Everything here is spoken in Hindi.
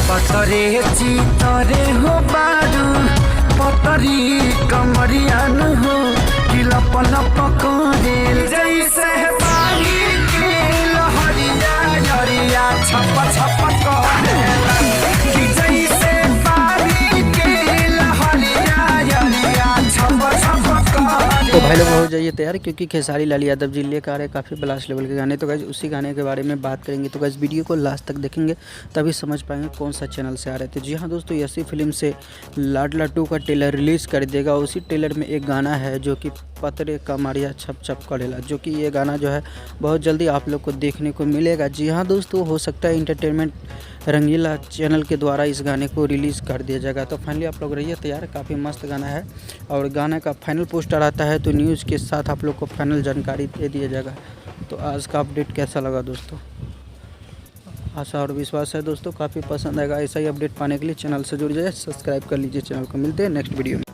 पतरे चितरे हो बारू पतरी कमरियान हो कि लप लप करे जैसे पानी के लहरिया लहरिया छप छप करे कि जैसे पानी के लहरिया लहरिया छप छप करे। तो भाई लोग हो जाइए तैयार, क्योंकि खेसारी लाल यादव जी लेकर आ रहे काफ़ी ब्लास्ट लेवल के गाने। तो गाइस उसी गाने के बारे में बात करेंगे। तो गाइस वीडियो को लास्ट तक देखेंगे तभी समझ पाएंगे कौन सा चैनल से आ रहे थे। जी हाँ दोस्तों, इसी फिल्म से लाडला 2 का ट्रेलर रिलीज़ कर देगा। उसी ट्रेलर में एक गाना है जो कि पतरे कमरिया छप छप करेला, जो कि ये गाना जो है बहुत जल्दी आप लोग को देखने को मिलेगा। जी हाँ दोस्तों, हो सकता है इंटरटेनमेंट रंगीला चैनल के द्वारा इस गाने को रिलीज़ कर दिया जाएगा। तो फाइनली आप लोग रहिए तैयार, काफ़ी मस्त गाना है और गाने का फाइनल पोस्टर आता है तो न्यूज़ के साथ आप लोग को फाइनल जानकारी दे दिया जाएगा। तो आज का अपडेट कैसा लगा दोस्तों? आशा और विश्वास है दोस्तों काफ़ी पसंद आएगा। ऐसा ही अपडेट पाने के लिए चैनल से जुड़ जाइए, सब्सक्राइब कर लीजिए चैनल को। मिलते हैं नेक्स्ट वीडियो में।